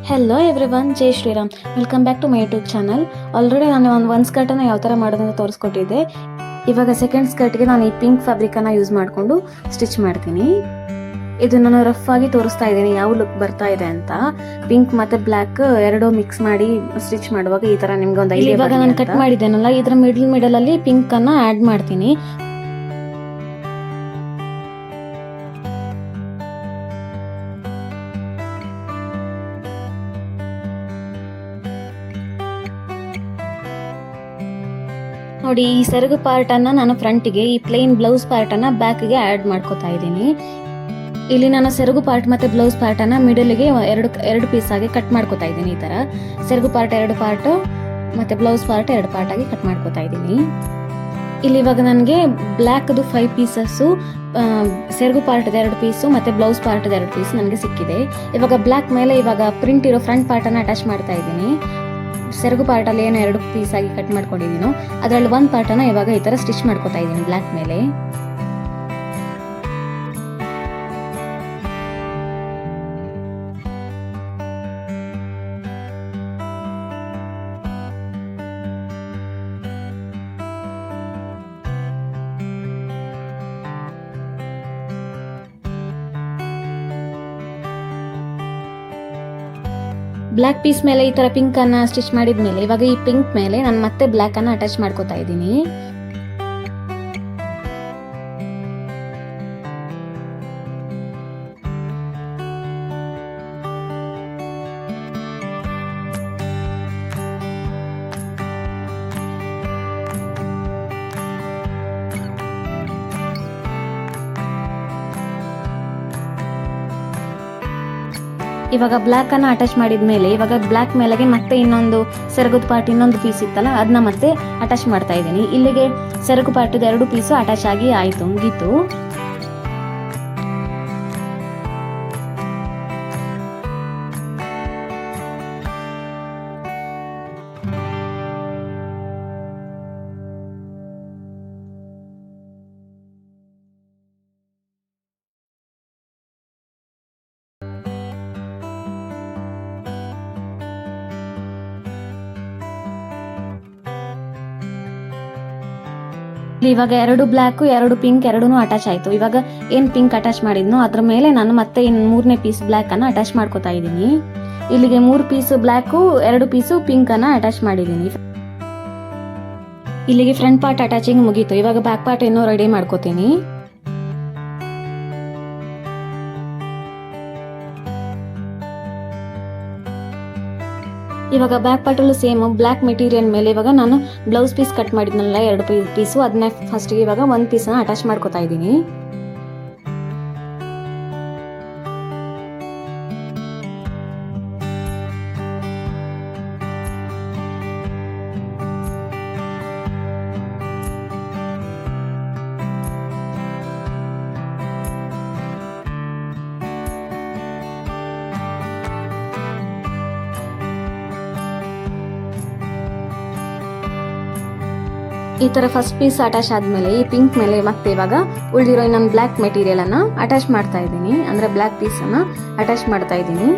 Hello everyone, Jai Shriram. Welcome back to my YouTube channel. Already ನಾನು ಒಂದು ಸ್ಕರ್ಟನ್ನು ಯಾವ ಥರ ಮಾಡೋದಂತ ತೋರಿಸ್ಕೊಟ್ಟಿದ್ದೆ. ಇವಾಗ ಸೆಕೆಂಡ್ ಸ್ಕರ್ಟ್ಗೆ ನಾನು ಈ ಪಿಂಕ್ ಫ್ಯಾಬ್ರಿಕನ್ನು ಯೂಸ್ ಮಾಡಿಕೊಂಡು ಸ್ಟಿಚ್ ಮಾಡ್ತೀನಿ. ಇದು ನಾನು ರಫ್ ಆಗಿ ತೋರಿಸ್ತಾ ಇದ್ದೀನಿ ಯಾವ ಲುಕ್ ಬರ್ತಾ ಇದೆ ಅಂತ. ಪಿಂಕ್ ಮತ್ತೆ ಬ್ಲ್ಯಾಕ್ ಎರಡು ಮಿಕ್ಸ್ ಮಾಡಿ ಸ್ಟಿಚ್ ಮಾಡುವಾಗ ಈ ತರ ನಿಮ್ಗೆ ಒಂದು ಐಡಿಯಾ. ಇವಾಗ ನಾನು ಕಟ್ ಮಾಡಿದ್ದೇನಲ್ಲ, ಇದರ ಮಿಡಲ್ ಅಲ್ಲಿ ಪಿಂಕ್ ಅನ್ನ ಆಡ್ ಮಾಡ್ತೀನಿ. ನೋಡಿ, ಈ ಸೆರಗು ಪಾರ್ಟ್ ಅನ್ನ ನಾನು ಫ್ರಂಟ್ಗೆ, ಈ ಪ್ಲೇನ್ ಬ್ಲೌಸ್ ಪಾರ್ಟ್ ಅನ್ನ ಬ್ಯಾಕ್ಗೆ ಆಡ್ ಮಾಡ್ಕೋತಾ ಇದ್ದೀನಿ. ಇಲ್ಲಿ ನಾನು ಸೆರಗು ಪಾರ್ಟ್ ಮತ್ತೆ ಬ್ಲೌಸ್ ಪಾರ್ಟ್ ಅನ್ನ ಮಿಡಲ್ಗೆ ಎರಡು ಪೀಸ್ ಆಗಿ ಕಟ್ ಮಾಡ್ಕೋತಾ ಇದ್ದೀನಿ. ಈ ತರ ಸೆರಗು ಪಾರ್ಟ್ 2 ಪಾರ್ಟ್ ಮತ್ತೆ ಬ್ಲೌಸ್ ಪಾರ್ಟ್ 2 ಪಾರ್ಟ್ ಆಗಿ ಕಟ್ ಮಾಡ್ಕೋತಾ ಇದ್ದೀನಿ. ಇಲ್ಲಿ ಇವಾಗ ನನಗೆ ಬ್ಲ್ಯಾಕ್ 5 ಪೀಸಸ್, ಸೆರಗು ಪಾರ್ಟ್ 2 ಪೀಸು ಮತ್ತೆ ಬ್ಲೌಸ್ ಪಾರ್ಟ್ 2 ಪೀಸ್ ನನಗೆ ಸಿಕ್ಕಿದೆ. ಇವಾಗ ಬ್ಲ್ಯಾಕ್ ಮೇಲೆ ಇವಾಗ ಪ್ರಿಂಟ್ ಇರೋ ಫ್ರಂಟ್ ಪಾರ್ಟ್ ಅನ್ನ ಅಟ್ಯಾಚ್ ಮಾಡ್ತಾ ಇದ್ದೀನಿ. ಸೆರಗು ಪಾರ್ಟ್ ಅಲ್ಲಿ ಏನು 2 ಪೀಸ್ ಆಗಿ ಕಟ್ ಮಾಡ್ಕೊಂಡಿದ್ದೀನೋ ಅದರಲ್ಲಿ 1 ಪಾರ್ಟ್ ಅನ್ನ ಇವಾಗ ಈ ತರ ಸ್ಟಿಚ್ ಮಾಡ್ಕೋತಾ ಇದ್ದೀನಿ ಬ್ಲ್ಯಾಕ್ ಮೇಲೆ. ಬ್ಲ್ಯಾಕ್ ಪೀಸ್ ಮೇಲೆ ಈ ತರ ಪಿಂಕ್ ಅನ್ನ ಸ್ಟಿಚ್ ಮಾಡಿದ್ಮೇಲೆ ಇವಾಗ ಈ ಪಿಂಕ್ ಮೇಲೆ ನಾನು ಮತ್ತೆ ಬ್ಲ್ಯಾಕ್ ಅನ್ನ ಅಟ್ಯಾಚ್ ಮಾಡ್ಕೋತಾ ಇದ್ದೀನಿ. ಇವಾಗ ಬ್ಲ್ಯಾಕ್ ಅನ್ನ ಅಟ್ಯಾಚ್ ಮಾಡಿದ್ಮೇಲೆ ಇವಾಗ ಬ್ಲ್ಯಾಕ್ ಮೇಲೆಗೆ ಮತ್ತೆ ಇನ್ನೊಂದು ಸೆರಗದ ಪಾರ್ಟ್ ಇನ್ನೊಂದು ಪೀಸ್ ಇತ್ತಲ್ಲ ಅದನ್ನ ಮತ್ತೆ ಅಟ್ಯಾಚ್ ಮಾಡ್ತಾ ಇದ್ದೀನಿ. ಇಲ್ಲಿಗೆ ಸೆರಗು ಪಾರ್ಟ್ 2 ಪೀಸು ಅಟ್ಯಾಚ್ ಆಗಿ ಆಯ್ತು, ಮುಗೀತು. ಇವಾಗ 2 ಬ್ಲ್ಯಾಕ್ 2 ಪಿಂಕ್ 2 ಅಟ್ಯಾಚ್ ಆಯ್ತು. ಇವಾಗ ಏನ್ ಪಿಂಕ್ ಅಟ್ಯಾಚ್ ಮಾಡಿದ್ನೋ ಅದ್ರ ಮೇಲೆ ನಾನು ಮತ್ತೆ ಇನ್ 3ನೇ ಪೀಸ್ ಬ್ಲ್ಯಾಕ್ ಅನ್ನ ಅಟ್ಯಾಚ್ ಮಾಡ್ಕೋತಾ ಇದ್ದೀನಿ. ಇಲ್ಲಿಗೆ 3 ಪೀಸ್ ಬ್ಲ್ಯಾಕ್ 2 ಪೀಸ್ ಪಿಂಕ್ ಅನ್ನ ಅಟ್ಯಾಚ್ ಮಾಡಿದ್ದೀನಿ. ಇಲ್ಲಿಗೆ ಫ್ರಂಟ್ ಪಾರ್ಟ್ ಅಟ್ಯಾಚಿಂಗ್ ಮುಗೀತು. ಇವಾಗ ಬ್ಯಾಕ್ ಪಾರ್ಟ್ ಇನ್ನೂ ರೆಡಿ ಮಾಡ್ಕೋತೀನಿ. ಇವಾಗ ಬ್ಯಾಕ್ ಪಾರ್ಟ್ ಅಲ್ಲೂ ಸೇಮ್ ಬ್ಲ್ಯಾಕ್ ಮೆಟೀರಿಯಲ್ ಮೇಲೆ ಇವಾಗ ನಾನು ಬ್ಲೌಸ್ ಪೀಸ್ ಕಟ್ ಮಾಡಿದ್ನಲ್ಲ 2 ಪೀಸು, ಅದನ್ನ ಫಸ್ಟ್ ಇವಾಗ 1 ಪೀಸ್ ಅಟ್ಯಾಚ್ ಮಾಡ್ಕೋತಾ ಇದ್ದೀನಿ. ಈ ತರ ಫಸ್ಟ್ ಪೀಸ್ ಅಟ್ಯಾಚ್ ಆದ್ಮೇಲೆ ಈ ಪಿಂಕ್ ಮೇಲೆ ಮತ್ತೆ ಇವಾಗ ಉಳಿದಿರೋ ಇನ್ನೊಂದು ಬ್ಲ್ಯಾಕ್ ಮೆಟೀರಿಯಲ್ ಅನ್ನ ಅಟ್ಯಾಚ್ ಮಾಡ್ತಾ ಇದ್ದೀನಿ. ಅಂದ್ರೆ ಬ್ಲ್ಯಾಕ್ ಪೀಸ್ ಅನ್ನ ಅಟ್ಯಾಚ್ ಮಾಡ್ತಾ ಇದ್ದೀನಿ.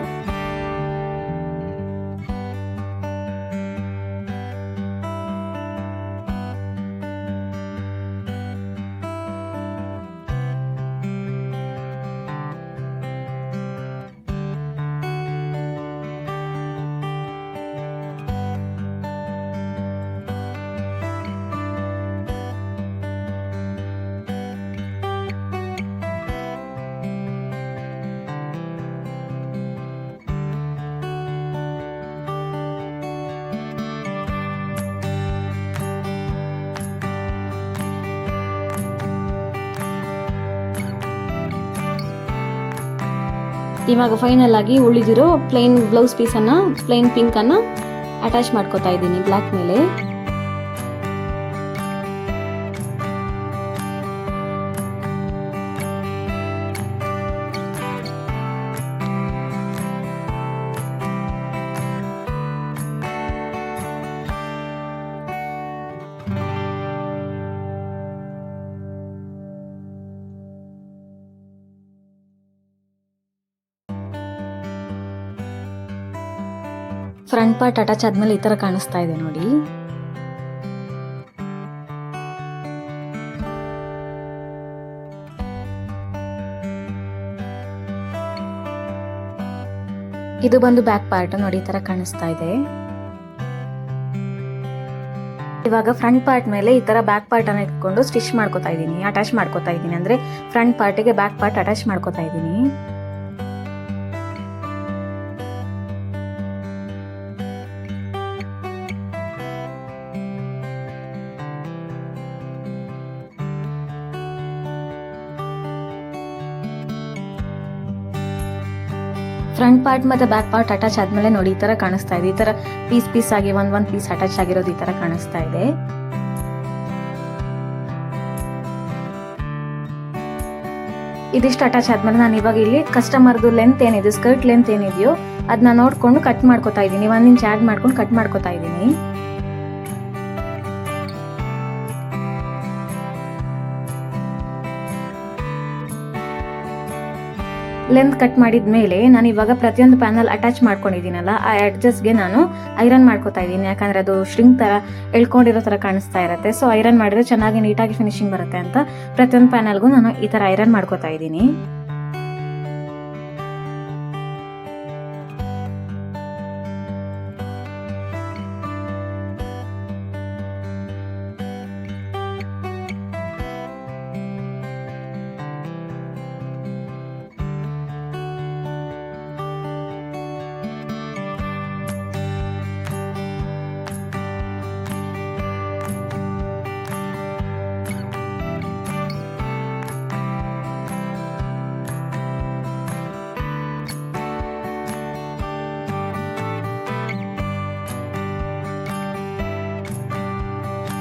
ಇವಾಗ ಫೈನಲ್ ಆಗಿ ಉಳಿದಿರೋ ಪ್ಲೈನ್ ಬ್ಲೌಸ್ ಪೀಸ್ ಅನ್ನ ಪ್ಲೈನ್ ಪಿಂಕ್ ಅನ್ನ ಅಟ್ಯಾಚ್ ಮಾಡ್ಕೋತಾ ಇದ್ದೀನಿ ಬ್ಲ್ಯಾಕ್ ಮೇಲೆ. ಫ್ರಂಟ್ ಪಾರ್ಟ್ ಅಟ್ಯಾಚ್ ಆದ್ಮೇಲೆ ಈ ತರ ಕಾಣಿಸ್ತಾ ಇದೆ ನೋಡಿ. ಇದು ಬಂದು ಬ್ಯಾಕ್ ಪಾರ್ಟ್ ನೋಡಿ, ಈ ತರ ಕಾಣಿಸ್ತಾ ಇದೆ. ಇವಾಗ ಫ್ರಂಟ್ ಪಾರ್ಟ್ ಮೇಲೆ ಈ ತರ ಬ್ಯಾಕ್ ಪಾರ್ಟ್ ಅನ್ನ ಇಟ್ಕೊಂಡು ಸ್ಟಿಚ್ ಮಾಡ್ಕೊತಾ ಇದೀನಿ, ಅಟ್ಯಾಚ್ ಮಾಡ್ಕೊತಾ ಇದೀನಿ. ಅಂದ್ರೆ ಫ್ರಂಟ್ ಪಾರ್ಟಿಗೆ ಬ್ಯಾಕ್ ಪಾರ್ಟ್ ಅಟ್ಯಾಚ್ ಮಾಡ್ಕೊತಾ ಇದೀನಿ. ಫ್ರಂಟ್ ಪಾರ್ಟ್ ಮತ್ತೆ ಬ್ಯಾಕ್ ಪಾರ್ಟ್ ಅಟ್ಯಾಚ್ ಆದ್ಮೇಲೆ ನೋಡಿ ಈ ತರ ಕಾಣಿಸ್ತಾ ಇದೆ. ಈ ತರ ಪೀಸ್ ಪೀಸ್ ಆಗಿ ಒಂದ್ ಪೀಸ್ ಅಟ್ಯಾಚ್ ಆಗಿರೋದು ಈ ತರ ಕಾಣಿಸ್ತಾ ಇದೆ. ಇದಿಷ್ಟು ಅಟ್ಯಾಚ್ ಆದ್ಮೇಲೆ ನಾನು ಇವಾಗ ಇಲ್ಲಿ ಕಸ್ಟಮರ್ದು ಲೆಂತ್ ಏನಿದೆ, ಸ್ಕರ್ಟ್ ಲೆಂತ್ ಏನಿದೆಯೋ ಅದನ್ನ ನೋಡ್ಕೊಂಡು ಕಟ್ ಮಾಡ್ಕೊತಾ ಇದ್ದೀನಿ. 1 ಇಂಚ್ ಆಡ್ ಮಾಡ್ಕೊಂಡು ಕಟ್ ಮಾಡ್ಕೊತಾ ಇದ್ದೀನಿ. ಲೆಂತ್ ಕಟ್ ಮಾಡಿದ್ಮೇಲೆ ನಾನು ಇವಾಗ ಪ್ರತಿಯೊಂದು ಪ್ಯಾನಲ್ ಅಟ್ಯಾಚ್ ಮಾಡ್ಕೊಂಡಿದ್ದೀನಲ್ಲ, ಆ ಅಡ್ಜಸ್ಟ್ಗೆ ನಾನು ಐರನ್ ಮಾಡ್ಕೊತಾ ಇದ್ದೀನಿ. ಯಾಕಂದ್ರೆ ಅದು ಶ್ರಿಂಕ್ ತರ ಎಳ್ಕೊಂಡಿರೋ ತರ ಕಾಣಿಸ್ತಾ ಇರುತ್ತೆ. ಸೊ ಐರನ್ ಮಾಡಿದ್ರೆ ಚೆನ್ನಾಗಿ ನೀಟಾಗಿ ಫಿನಿಶಿಂಗ್ ಬರುತ್ತೆ ಅಂತ ಪ್ರತಿಯೊಂದು ಪ್ಯಾನಲ್ಗೂ ನಾನು ಈ ತರ ಐರನ್ ಮಾಡ್ಕೊತಾ ಇದ್ದೀನಿ.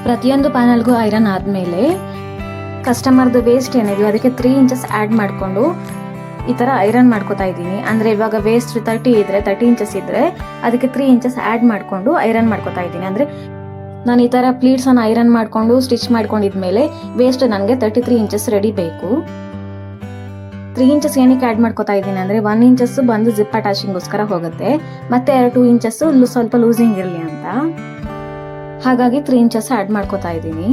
ಪ್ರತಿಯೊಂದು ಪ್ಯಾನಲ್ಗೂ ಐರನ್ ಆದ್ಮೇಲೆ ಕಸ್ಟಮರ್ದು ವೇಸ್ಟ್ ಏನಿದೆಯೋ ಅದಕ್ಕೆ 3 ಇಂಚಸ್ ಆಡ್ ಮಾಡಿಕೊಂಡು ಈ ತರ ಐರನ್ ಮಾಡ್ಕೊತಾ ಇದ್ದೀನಿ. ಅಂದ್ರೆ ಇವಾಗ ವೇಸ್ಟ್ 30 ಇಂಚಸ್ ಇದ್ರೆ ಅದಕ್ಕೆ 3 ಇಂಚಸ್ ಆಡ್ ಮಾಡ್ಕೊಂಡು ಐರನ್ ಮಾಡ್ಕೊತಾ ಇದ್ದೀನಿ. ಅಂದ್ರೆ ನಾನು ಈ ತರ ಪ್ಲೀಟ್ಸ್ ಅನ್ನ ಐರನ್ ಮಾಡ್ಕೊಂಡು ಸ್ಟಿಚ್ ಮಾಡ್ಕೊಂಡಿದ್ಮೇಲೆ ವೇಸ್ಟ್ ನನಗೆ 33 ಇಂಚಸ್ ರೆಡಿ ಬೇಕು. 3 ಇಂಚಸ್ ಏನಕ್ಕೆ ಆಡ್ ಮಾಡ್ಕೊತಾ ಇದ್ದೀನಿ ಅಂದ್ರೆ 1 ಇಂಚಸ್ ಬಂದು ಜಿಪ್ ಅಟ್ಯಾಚಿಂಗ್ಗೋಸ್ಕರ ಹೋಗುತ್ತೆ, ಮತ್ತೆ 2 ಇಂಚಸ್ ಸ್ವಲ್ಪ ಲೂಸಿಂಗ್ ಇರಲಿ ಅಂತ. ಹಾಗಾಗಿ 3 ಇಂಚಸ್ ಆಡ್ ಮಾಡ್ಕೊತಾ ಇದ್ದೀನಿ.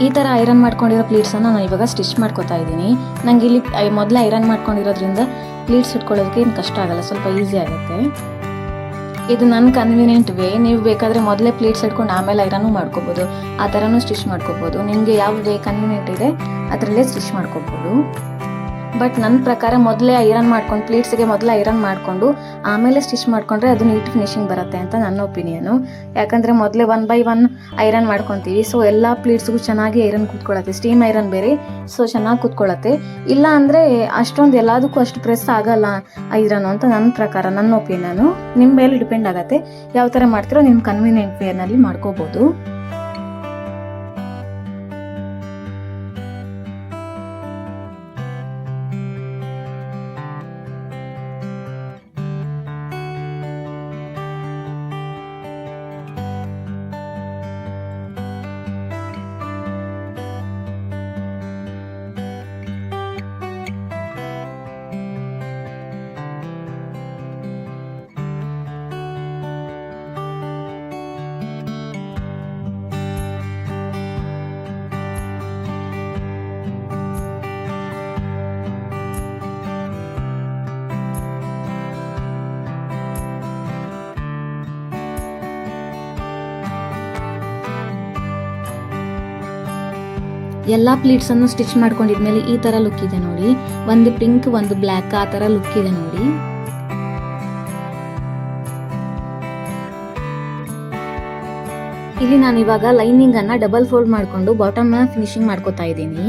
ಈ ಥರ ಐರನ್ ಮಾಡ್ಕೊಂಡಿರೋ ಪ್ಲೀಟ್ಸನ್ನು ನಾನು ಇವಾಗ ಸ್ಟಿಚ್ ಮಾಡ್ಕೊತಾ ಇದ್ದೀನಿ. ನಂಗೆ ಇಲ್ಲಿ ಮೊದಲೇ ಐರನ್ ಮಾಡ್ಕೊಂಡಿರೋದ್ರಿಂದ ಪ್ಲೀಟ್ಸ್ ಇಟ್ಕೊಳ್ಳೋದಕ್ಕೆ ಏನು ಕಷ್ಟ ಆಗಲ್ಲ, ಸ್ವಲ್ಪ ಈಸಿ ಆಗುತ್ತೆ. ಇದು ನನ್ನ ಕನ್ವೀನಿಯೆಂಟ್ ವೇ. ನೀವು ಬೇಕಾದರೆ ಮೊದಲೇ ಪ್ಲೀಟ್ಸ್ ಇಟ್ಕೊಂಡು ಆಮೇಲೆ ಐರನ್ನು ಮಾಡ್ಕೋಬೋದು, ಆ ಥರನೂ ಸ್ಟಿಚ್ ಮಾಡ್ಕೋಬೋದು. ನಿಮಗೆ ಯಾವ ವೇ ಕನ್ವೀನಿಯೆಂಟ್ ಇದೆ ಅದರಲ್ಲೇ ಸ್ಟಿಚ್ ಮಾಡ್ಕೋಬೋದು. ಬಟ್ ನನ್ನ ಪ್ರಕಾರ ಮೊದಲೇ ಐರನ್ ಮಾಡ್ಕೊಂಡು ಪ್ಲೀಟ್ಸ್ಗೆ ಮೊದಲೇ ಐರನ್ ಮಾಡಿಕೊಂಡು ಆಮೇಲೆ ಸ್ಟಿಚ್ ಮಾಡಿಕೊಂಡ್ರೆ ಅದು ನೀಟ್ ಫಿನಿಶಿಂಗ್ ಬರುತ್ತೆ ಅಂತ ನನ್ನ ಒಪಿನಿಯನು. ಯಾಕಂದರೆ ಮೊದಲೇ 1 by 1 ಐರನ್ ಮಾಡ್ಕೊತೀವಿ, ಸೊ ಎಲ್ಲ ಪ್ಲೀಟ್ಸ್ಗೂ ಚೆನ್ನಾಗಿ ಐರನ್ ಕೂತ್ಕೊಳ್ಳುತ್ತೆ. ಸ್ಟೀಮ್ ಐರನ್ ಬೇರೆ, ಸೊ ಚೆನ್ನಾಗಿ ಕೂತ್ಕೊಳ್ಳುತ್ತೆ. ಇಲ್ಲ ಅಂದರೆ ಅಷ್ಟೊಂದು ಎಲ್ಲದಕ್ಕೂ ಅಷ್ಟು ಪ್ರೆಸ್ ಆಗಲ್ಲ ಐರನ್ ಅಂತ ನನ್ನ ಪ್ರಕಾರ, ನನ್ನ ಒಪಿನಿಯನು. ನಿಮ್ಮ ಮೇಲೆ ಡಿಪೆಂಡ್ ಆಗುತ್ತೆ, ಯಾವ ಥರ ಮಾಡ್ತೀರೋ ನಿಮ್ಮ ಕನ್ವೀನಿಯೆಂಟ್ ವೇನಲ್ಲಿ ಮಾಡ್ಕೋಬೋದು. ಎಲ್ಲ ಪ್ಲೀಟ್ಸನ್ನು ಸ್ಟಿಚ್ ಮಾಡ್ಕೊಂಡಿದ್ಮೇಲೆ ಈ ಥರ ಲುಕ್ ಇದೆ ನೋಡಿ. ಒಂದು ಪಿಂಕ್ ಒಂದು ಬ್ಲ್ಯಾಕ್, ಆ ಥರ ಲುಕ್ ಇದೆ ನೋಡಿ. ಇಲ್ಲಿ ನಾನು ಇವಾಗ ಲೈನಿಂಗ್ ಅನ್ನ ಡಬಲ್ ಫೋಲ್ಡ್ ಮಾಡಿಕೊಂಡು ಬಾಟಮ್ ಫಿನಿಶಿಂಗ್ ಮಾಡ್ಕೊತಾ ಇದ್ದೀನಿ.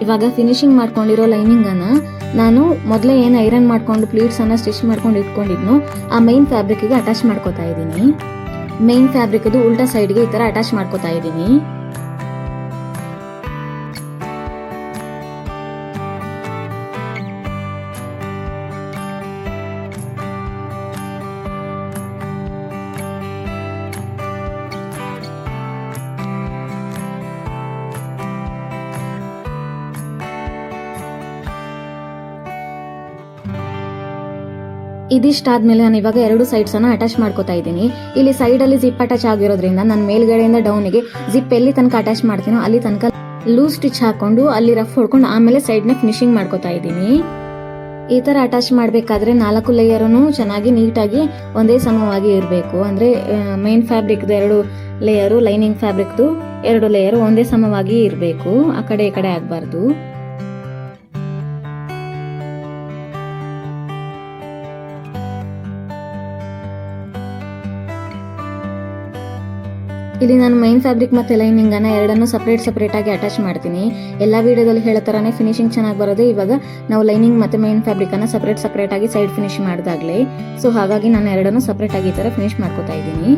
ಇವಾಗ ಫಿನಿಶಿಂಗ್ ಮಾಡ್ಕೊಂಡಿರೋ ಲೈನಿಂಗ್ ಅನ್ನ ನಾನು ಮೊದಲೇ ಏನು ಐರನ್ ಮಾಡ್ಕೊಂಡು ಪ್ಲೀಟ್ಸ್ ಅನ್ನ ಸ್ಟಿಚ್ ಮಾಡ್ಕೊಂಡು ಇಟ್ಕೊಂಡಿದ್ನು ಆ ಮೈನ್ ಫ್ಯಾಬ್ರಿಕ್ಗೆ ಅಟ್ಯಾಚ್ ಮಾಡ್ಕೋತಾ ಇದ್ದೀನಿ. ಮೈನ್ ಫ್ಯಾಬ್ರಿಕ್ ಅದು ಉಲ್ಟಾ ಸೈಡ್ಗೆ ಈ ತರ ಅಟ್ಯಾಚ್ ಮಾಡ್ಕೋತಾ ಇದ್ದೀನಿ. ಇದಿಷ್ಟಾದ್ಮೇಲೆ ನಾನು ಇವಾಗ 2 ಸೈಡ್ಸ್ ಅನ್ನ ಅಟ್ಯಾಚ್ ಮಾಡ್ಕೋತಾ ಇದ್ದೀನಿ. ಇಲ್ಲಿ ಸೈಡ್ ಅಲ್ಲಿ ಜಿಪ್ ಅಟ್ಯಾಚ್ ಆಗಿರೋದ್ರಿಂದ ನಾನು ಮೇಲ್ಗಡೆಯಿಂದ ಡೌನ್ಗೆ ಜಿಪ್ ಎಲ್ಲಿ ತನಕ ಅಟ್ಯಾಚ್ ಮಾಡ್ತೀನೋ ಅಲ್ಲಿ ತನಕ ಲೂಸ್ ಸ್ಟಿಚ್ ಹಾಕೊಂಡು ಅಲ್ಲಿ ರಫ್ ಹೊಡ್ಕೊಂಡು ಆಮೇಲೆ ಸೈಡ್ನ ಫಿನಿಶಿಂಗ್ ಮಾಡ್ಕೋತಾ ಇದ್ದೀನಿ. ಈ ತರ ಅಟ್ಯಾಚ್ ಮಾಡಬೇಕಾದ್ರೆ 4 ಲೇಯರೂ ಚೆನ್ನಾಗಿ ನೀಟಾಗಿ ಒಂದೇ ಸಮವಾಗಿ ಇರಬೇಕು. ಅಂದ್ರೆ ಮೈನ್ ಫ್ಯಾಬ್ರಿಕ್ದು 2 ಲೇಯರು, ಲೈನಿಂಗ್ ಫ್ಯಾಬ್ರಿಕ್ದು 2 ಲೇಯರು ಒಂದೇ ಸಮವಾಗಿ ಇರಬೇಕು, ಆ ಕಡೆ ಈ ಕಡೆ ಆಗಬಾರ್ದು. ಇಲ್ಲಿ ನಾನು ಮೈನ್ ಫ್ಯಾಬ್ರಿಕ್ ಮತ್ತೆ ಲೈನಿಂಗ್ ಅನ್ನ ಎರಡನ್ನು ಸಪರೇಟ್ ಆಗಿ ಅಟ್ಯಾಚ್ ಮಾಡ್ತೀನಿ. ಎಲ್ಲಾ ವಿಡಿಯೋದಲ್ಲಿ ಹೇಳೋ ತರಾನೇ ಫಿನಿಶಿಂಗ್ ಚೆನ್ನಾಗಿ ಬರೋದು ಇವಾಗ ನಾವು ಲೈನಿಂಗ್ ಮತ್ತೆ ಮೈನ್ ಫ್ಯಾಬ್ರಿಕ್ ಅನ್ನ ಸಪರೇಟ್ ಆಗಿ ಸೈಡ್ ಫಿನಿಶ್ ಮಾಡಿದಾಗ್ಲೇ. ಸೊ ಹಾಗಾಗಿ ನಾನು ಎರಡನ್ನು ಸಪರೇಟ್ ಆಗಿ ಈ ತರ ಫಿನಿಶ್ ಮಾಡ್ಕೋತಾ ಇದ್ದೀನಿ.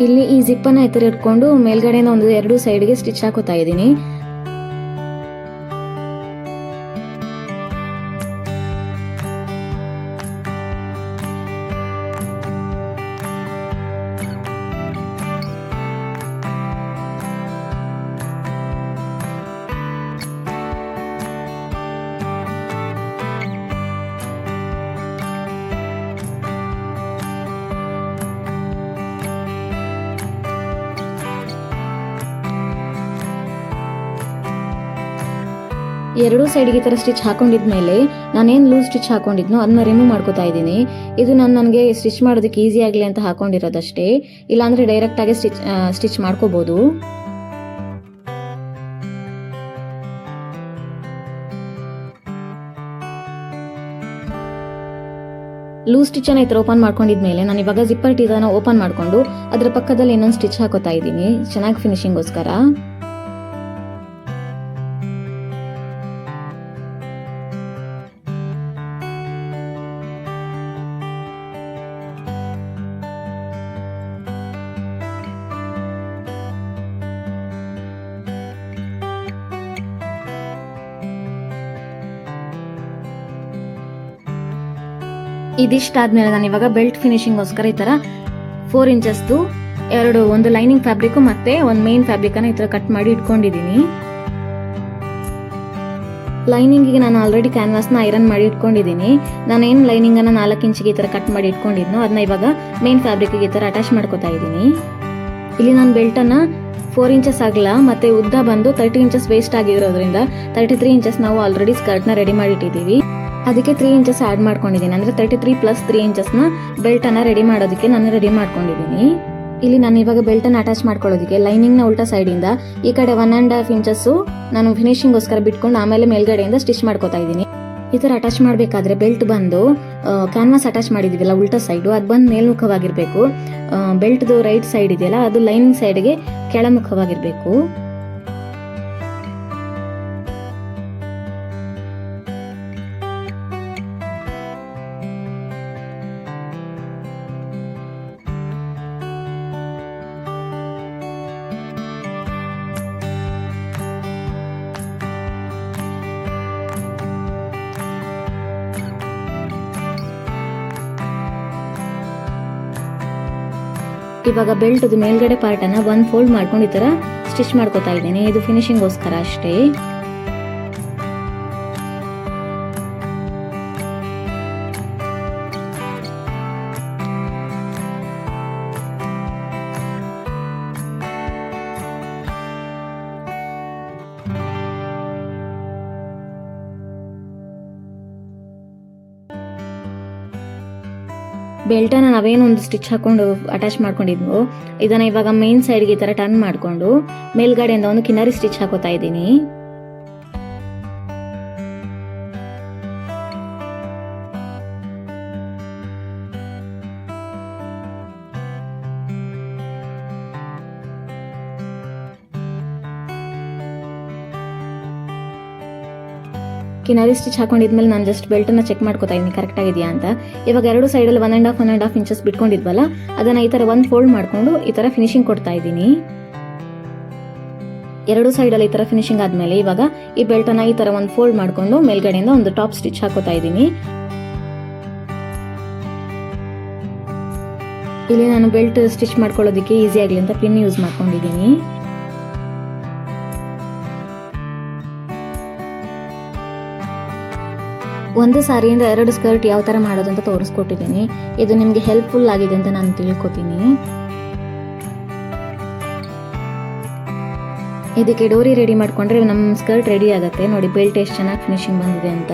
ಇಲ್ಲಿ ಈ ಜಿಪ್ಪನ್ನ ಎತ್ತರ ಇಟ್ಕೊಂಡು ಮೇಲ್ಗಡೆಯಿಂದ 2 ಸೈಡ್ಗೆ ಸ್ಟಿಚ್ ಹಾಕೋತಾ ಇದ್ದೀನಿ. ಎರಡೂ ಸೈಡ್ಗೆ ಈ ಥರ ಸ್ಟಿಚ್ ಹಾಕೊಂಡಿದ್ಮೇಲೆ ನಾನೇನು ಲೂಸ್ ಸ್ಟಿಚ್ ಹಾಕೊಂಡಿದ್ನೋ ಅದನ್ನ ರಿಮೂವ್ ಮಾಡ್ಕೋತಾ ಇದ್ದೀನಿ. ಇದು ನನಗೆ ಸ್ಟಿಚ್ ಮಾಡೋದಕ್ಕೆ ಈಸಿ ಆಗಲಿ ಅಂತ ಹಾಕೊಂಡಿರೋದಷ್ಟೇ, ಇಲ್ಲಾಂದರೆ ಡೈರೆಕ್ಟಾಗಿ ಸ್ಟಿಚ್ ಮಾಡ್ಕೋಬೋದು. ಲೂಸ್ ಸ್ಟಿಚ್ಚನ್ನು ಈ ಥರ ಓಪನ್ ಮಾಡ್ಕೊಂಡಿದ್ಮೇಲೆ ನಾನು ಇವಾಗ ಜಿಪ್ಪರ್ ಟೀಸನ್ನು ಓಪನ್ ಮಾಡಿಕೊಂಡು ಅದರ ಪಕ್ಕದಲ್ಲಿ ಇನ್ನೊಂದು ಸ್ಟಿಚ್ ಹಾಕೋತಾ ಇದ್ದೀನಿ ಚೆನ್ನಾಗಿ ಫಿನಿಶಿಂಗೋಸ್ಕರ. ಇದಿಷ್ಟಾದ್ಮೇಲೆ ನಾನು ಇವಾಗ ಬೆಲ್ಟ್ ಫಿನಿಶಿಂಗೋಸ್ಕರ ಈ ಥರ 4 ಇಂಚಸ್ದು ಒಂದು ಲೈನಿಂಗ್ ಫ್ಯಾಬ್ರಿಕ್ ಮತ್ತೆ ಒಂದು ಮೇನ್ ಫ್ಯಾಬ್ರಿಕ್ ಅನ್ನ ಈ ಥರ ಕಟ್ ಮಾಡಿ ಇಟ್ಕೊಂಡಿದ್ದೀನಿ. ಲೈನಿಂಗಿಗೆ ನಾನು ಆಲ್ರೆಡಿ ಕ್ಯಾನ್ವಾಸ್ನ ಐರನ್ ಮಾಡಿ ಇಟ್ಕೊಂಡಿದ್ದೀನಿ. ನಾನೇನು ಲೈನಿಂಗನ್ನು 4 ಇಂಚಿಗೆ ಈ ಥರ ಕಟ್ ಮಾಡಿ ಇಟ್ಕೊಂಡಿದ್ನೋ ಅದನ್ನ ಇವಾಗ ಮೇನ್ ಫ್ಯಾಬ್ರಿಕ್ಗೆ ಈ ಥರ ಅಟ್ಯಾಚ್ ಮಾಡ್ಕೋತಾ ಇದ್ದೀನಿ. ಇಲ್ಲಿ ನಾನು ಬೆಲ್ಟನ್ನು 4 ಇಂಚಸ್ ಆಗಲ್ಲ ಮತ್ತೆ ಉದ್ದ ಬಂದು 30 ಇಂಚಸ್ ವೇಸ್ಟ್ ಆಗಿರೋದ್ರಿಂದ 33 ಇಂಚಸ್ ನಾವು ಆಲ್ರೆಡಿ ಸ್ಕರ್ಟ್ನ ರೆಡಿ ಮಾಡಿಟ್ಟಿದ್ದೀವಿ. ಅದಕ್ಕೆ 3 ಇಂಚಸ್ ಆ್ಯಡ್ ಮಾಡ್ಕೊಂಡಿದ್ದೀನಿ. ಅಂದರೆ 33 + 3 ಇಂಚಸ್ನ ಬೆಲ್ಟನ್ನು ರೆಡಿ ಮಾಡೋದಕ್ಕೆ ನಾನು ರೆಡಿ ಮಾಡ್ಕೊಂಡಿದ್ದೀನಿ. ಇಲ್ಲಿ ನಾನು ಇವಾಗ ಬೆಲ್ಟನ್ನು ಅಟ್ಯಾಚ್ ಮಾಡ್ಕೊಳ್ಳೋದಕ್ಕೆ ಲೈನಿಂಗ್ನ ಉಲ್ಟಾ ಸೈಡಿಂದ ಈ ಕಡೆ 1.5 ಇಂಚಸ್ಸು ನಾನು ಫಿನಿಶಿಂಗೋಸ್ಕರ ಬಿಟ್ಕೊಂಡು ಆಮೇಲೆ ಮೇಲ್ಗಡೆಯಿಂದ ಸ್ಟಿಚ್ ಮಾಡ್ಕೋತಾ ಇದ್ದೀನಿ. ಈ ಥರ ಅಟ್ಯಾಚ್ ಮಾಡಬೇಕಾದ್ರೆ ಬೆಲ್ಟ್ ಬಂದು ಕ್ಯಾನ್ವಾಸ್ ಅಟ್ಯಾಚ್ ಮಾಡಿದ್ದೀವಲ್ಲ ಉಲ್ಟಾ ಸೈಡು ಅದು ಬಂದು ಮೇಲ್ಮುಖವಾಗಿರಬೇಕು. ಬೆಲ್ಟ್ದು ರೈಟ್ ಸೈಡ್ ಇದೆಯಲ್ಲ ಅದು ಲೈನಿಂಗ್ ಸೈಡ್ಗೆ ಕೆಳಮುಖವಾಗಿರಬೇಕು. ಇವಾಗ ಬೆಲ್ಟ್ದು ಮೇಲ್ಗಡೆ ಪಾರ್ಟನ್ನು 1 ಫೋಲ್ಡ್ ಮಾಡ್ಕೊಂಡು ಈ ಥರ ಸ್ಟಿಚ್ ಮಾಡ್ಕೋತಾ ಇದ್ದೀನಿ. ಇದು ಫಿನಿಶಿಂಗೋಸ್ಕರ ಅಷ್ಟೇ. ಬೆಲ್ಟನ್ನು ನಾವೇನೊಂದು ಸ್ಟಿಚ್ ಹಾಕೊಂಡು ಅಟ್ಯಾಚ್ ಮಾಡ್ಕೊಂಡಿದ್ವು ಇದನ್ನು ಇವಾಗ ಮೇನ್ ಸೈಡ್ಗೆ ಈ ಥರ ಟರ್ನ್ ಮಾಡಿಕೊಂಡು ಮೇಲ್ಗಡೆಯಿಂದ ಒಂದು ಕಿನ್ನರಿ ಸ್ಟಿಚ್ ಹಾಕೋತಾ ಇದ್ದೀನಿ. ಕಿನಾರಿ ಸ್ಟಿಚ್ ಹಾಕೊಂಡಿದ್ಮೇಲೆ ನಾನು ಜಸ್ಟ್ ಬೆಲ್ಟನ್ನು ಚೆಕ್ ಮಾಡ್ಕೋತಾ ಇದ್ದೀನಿ ಕರೆಕ್ಟ್ ಆಗಿದೆಯಾ ಅಂತ. ಇವಾಗ ಎರಡು ಸೈಡಲ್ಲಿ 1.5 ಇಂಚಸ್ ಬಿಟ್ಕೊಂಡಿದ್ವಲ್ಲ ಅದನ್ನು ಈ ಥರ 1 ಫೋಲ್ಡ್ ಮಾಡಿಕೊಂಡು ಈ ಥರ ಫಿನಿಶಿಂಗ್ ಕೊಡ್ತಾ ಇದ್ದೀನಿ. ಎರಡು ಸೈಡಲ್ಲಿ ಈ ಥರ ಫಿನಿಶಿಂಗ್ ಆದಮೇಲೆ ಇವಾಗ ಈ ಬೆಲ್ಟನ್ನು ಈ ಥರ 1 ಫೋಲ್ಡ್ ಮಾಡಿಕೊಂಡು ಮೇಲ್ಗಡೆಯಿಂದ ಒಂದು ಟಾಪ್ ಸ್ಟಿಚ್ ಹಾಕೋತಾ ಇದ್ದೀನಿ. ಇಲ್ಲಿ ನಾನು ಬೆಲ್ಟ್ ಸ್ಟಿಚ್ ಮಾಡ್ಕೊಳ್ಳೋದಕ್ಕೆ ಈಸಿ ಆಗಲಿ ಅಂತ ಪಿನ್ ಯೂಸ್ ಮಾಡ್ಕೊಂಡಿದ್ದೀನಿ. ಒಂದು ಸಾರಿಯಿಂದ 2 ಸ್ಕರ್ಟ್ ಯಾವ ಥರ ಮಾಡೋದು ಅಂತ ತೋರಿಸ್ಕೊಟ್ಟಿದ್ದೀನಿ. ಇದು ನಿಮಗೆ ಹೆಲ್ಪ್ಫುಲ್ ಆಗಿದೆ ಅಂತ ನಾನು ತಿಳ್ಕೊತೀನಿ. ಇದಕ್ಕೆ ಡೋರಿ ರೆಡಿ ಮಾಡ್ಕೊಂಡ್ರೆ ನಮ್ಮ ಸ್ಕರ್ಟ್ ರೆಡಿ ಆಗುತ್ತೆ. ನೋಡಿ ಬೆಲ್ಟ್ ಎಷ್ಟು ಚೆನ್ನಾಗಿ ಫಿನಿಶಿಂಗ್ ಬಂದಿದೆ ಅಂತ.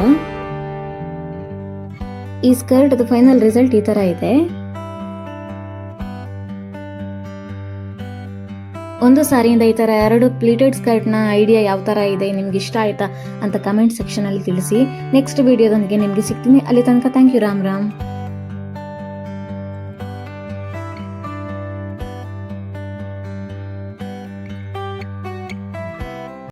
ಈ ಸ್ಕರ್ಟ್ ಅದು ಫೈನಲ್ ರಿಸಲ್ಟ್ ಈ ಥರ ಇದೆ. ಒಂದು ಸಾರಿಯಿಂದ ಈ ಥರ 2 ಪ್ಲೀಟೆಡ್ ಸ್ಕರ್ಟ್ನ ಐಡಿಯಾ ಯಾವ ಥರ ಇದೆ, ನಿಮ್ಗೆ ಇಷ್ಟ ಆಯ್ತಾ ಅಂತ ಕಮೆಂಟ್ ಸೆಕ್ಷನಲ್ಲಿ ತಿಳಿಸಿ. ನೆಕ್ಸ್ಟ್ ವಿಡಿಯೋದೊಂದಿಗೆ ನಿಮಗೆ ಸಿಗ್ತೀನಿ. ಅಲ್ಲಿ ತನಕ ಥ್ಯಾಂಕ್ ಯು. ರಾಮ್ ರಾಮ್.